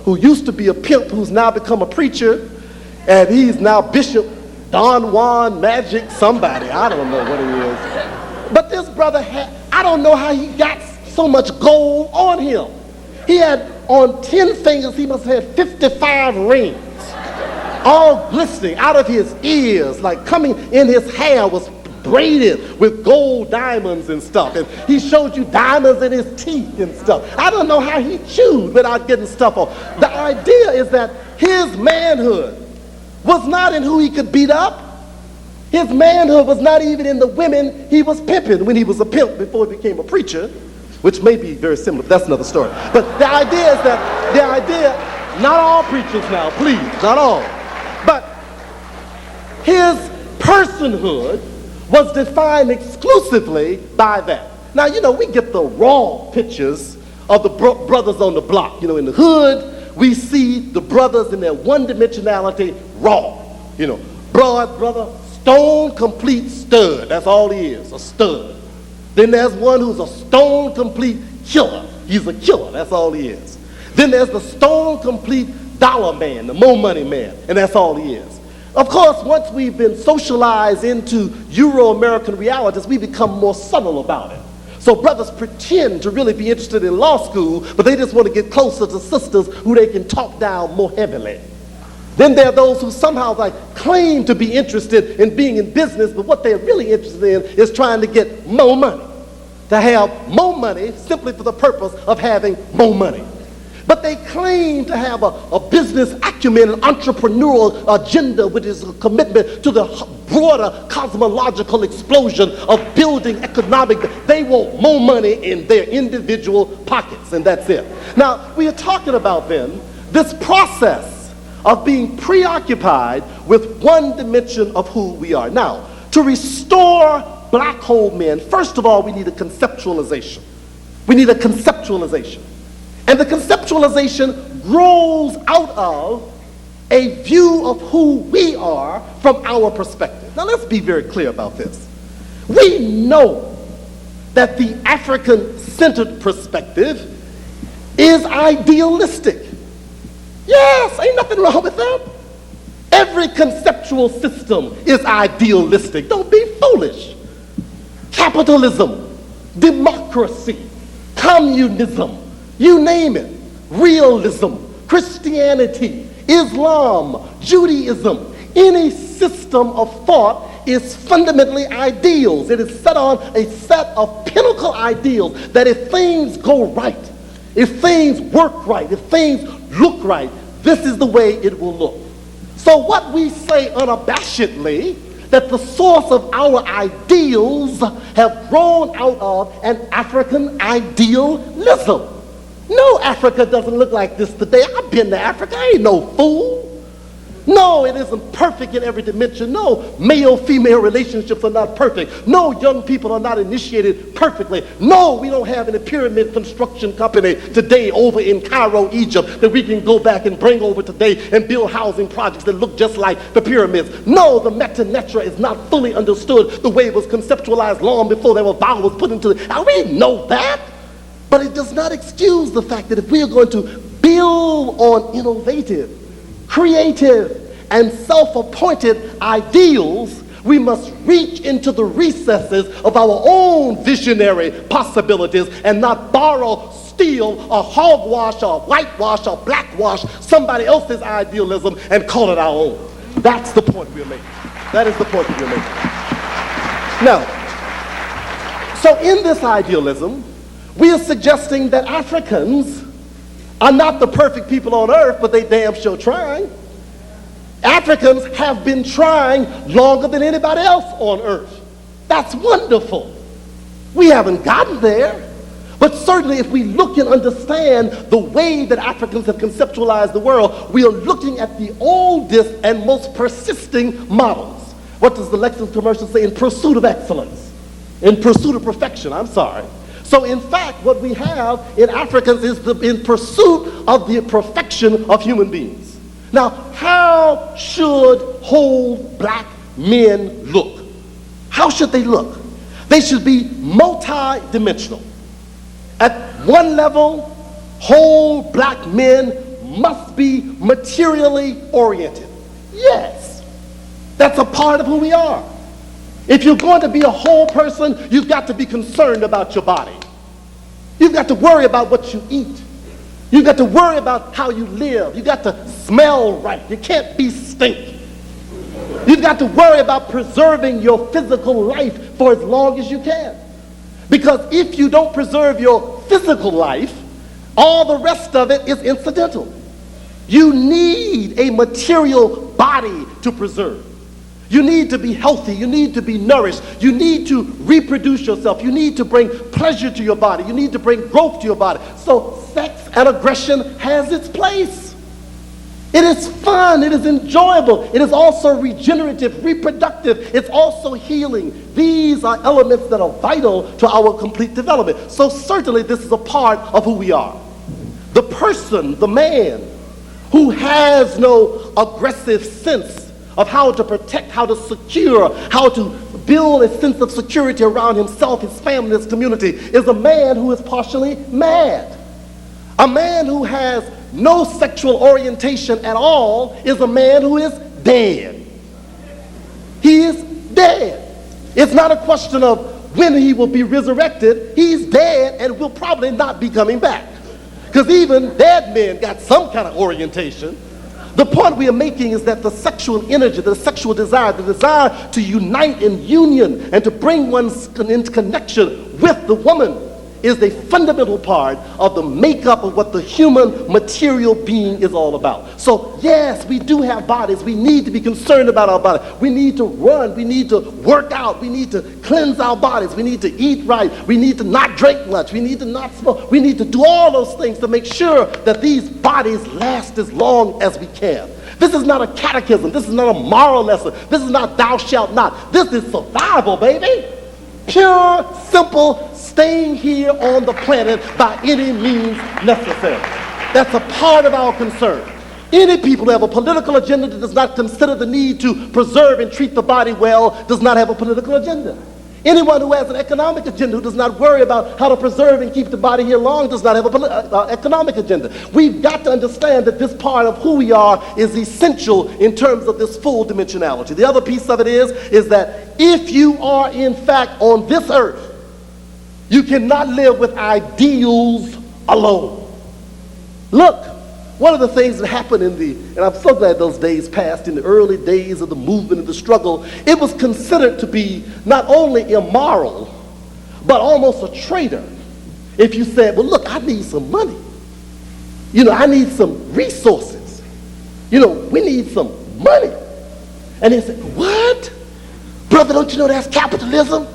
who used to be a pimp who's now become a preacher, and he's now Bishop Don Juan Magic somebody. I don't know what he is. But this brother I don't know how he got so much gold on him. He had on 10 fingers, he must have had 55 rings, all glistening out of his ears, like coming in his hair was braided with gold diamonds and stuff. And he showed you diamonds in his teeth and stuff. I don't know how he chewed without getting stuff on. The idea is that his manhood was not in who he could beat up. His manhood was not even in the women he was pimping when he was a pimp before he became a preacher, which may be very similar, but that's another story. But the idea is that, not all preachers now, please, not all, but his personhood was defined exclusively by that. Now, we get the raw pictures of the brothers on the block. In the hood, we see the brothers in their one-dimensionality raw. Broad brother, stone complete stud. That's all he is, a stud. Then there's one who's a stone complete killer. He's a killer, that's all he is. Then there's the stone complete dollar man, the more money man, and that's all he is. Of course, once we've been socialized into Euro-American realities, we become more subtle about it. So brothers pretend to really be interested in law school, but they just want to get closer to sisters who they can talk down more heavily. Then there are those who somehow claim to be interested in being in business, but what they're really interested in is trying to get more money, to have more money simply for the purpose of having more money. But they claim to have a business acumen, an entrepreneurial agenda, which is a commitment to the broader cosmological explosion of building economic. They want more money in their individual pockets, and that's it. Now, we are talking about then this process of being preoccupied with one dimension of who we are. Now, to restore black hole men, first of all, we need a conceptualization. We need a conceptualization. And the conceptualization grows out of a view of who we are from our perspective. Now let's be very clear about this. We know that the African-centered perspective is idealistic. Yes, ain't nothing wrong with that. Every conceptual system is idealistic. Don't be foolish. Capitalism, democracy, communism, you name it, realism, Christianity, Islam, Judaism, any system of thought is fundamentally ideals. It is set on a set of pinnacle ideals that if things go right, if things work right, if things look right, this is the way it will look. So what we say unabashedly, that the source of our ideals have grown out of an African idealism. No, Africa doesn't look like this today. I've been to Africa. I ain't no fool. No, it isn't perfect in every dimension. No, male-female relationships are not perfect. No, young people are not initiated perfectly. No, we don't have any pyramid construction company today over in Cairo, Egypt, that we can go back and bring over today and build housing projects that look just like the pyramids. No, the Meta Netra is not fully understood the way it was conceptualized long before there were vowels put into it. Now, we know that. But it does not excuse the fact that if we are going to build on innovative, creative, and self-appointed ideals, we must reach into the recesses of our own visionary possibilities and not borrow, steal, or hogwash, or whitewash, or blackwash somebody else's idealism and call it our own. That's the point we're making. That is the point that we're making. Now, so in this idealism, we are suggesting that Africans are not the perfect people on earth, but they damn sure trying. Africans have been trying longer than anybody else on earth. That's wonderful. We haven't gotten there, but certainly if we look and understand the way that Africans have conceptualized the world, we are looking at the oldest and most persisting models. What does the Lexus commercial say? In pursuit of excellence. In pursuit of perfection, I'm sorry. So in fact, what we have in Africans is in pursuit of the perfection of human beings. Now, how should whole black men look? How should they look? They should be multi-dimensional. At one level, whole black men must be materially oriented. Yes, that's a part of who we are. If you're going to be a whole person, you've got to be concerned about your body. You've got to worry about what you eat. You've got to worry about how you live. You've got to smell right. You can't be stink. You've got to worry about preserving your physical life for as long as you can. Because if you don't preserve your physical life, all the rest of it is incidental. You need a material body to preserve. You need to be healthy. You need to be nourished. You need to reproduce yourself. You need to bring pleasure to your body. You need to bring growth to your body. So sex and aggression has its place. It is fun. It is enjoyable. It is also regenerative, reproductive. It's also healing. These are elements that are vital to our complete development. So certainly this is a part of who we are. The person, the man, who has no aggressive sense of how to protect, how to secure, how to build a sense of security around himself, his family, his community, is a man who is partially mad. A man who has no sexual orientation at all is a man who is dead. He is dead. It's not a question of when he will be resurrected. He's dead and will probably not be coming back. Because even dead men got some kind of orientation. The point we are making is that the sexual energy, the sexual desire, the desire to unite in union and to bring one into connection with the woman is a fundamental part of the makeup of what the human material being is all about. So yes, we do have bodies. We need to be concerned about our body. We need to run. We need to work out. We need to cleanse our bodies. We need to eat right. We need to not drink much. We need to not smoke. We need to do all those things to make sure that these bodies last as long as we can. This is not a catechism. This is not a moral lesson. This is not thou shalt not. This is survival, baby. Pure, simple, staying here on the planet by any means necessary. That's a part of our concern. Any people who have a political agenda that does not consider the need to preserve and treat the body well does not have a political agenda. Anyone who has an economic agenda, who does not worry about how to preserve and keep the body here long, does not have an economic agenda. We've got to understand that this part of who we are is essential in terms of this full dimensionality. The other piece of it is that if you are in fact on this earth, you cannot live with ideals alone. Look, one of the things that happened and I'm so glad those days passed, in the early days of the movement and the struggle, it was considered to be not only immoral, but almost a traitor. If you said, well, look, I need some money. I need some resources. We need some money. And they said, what? Brother, don't you know that's capitalism?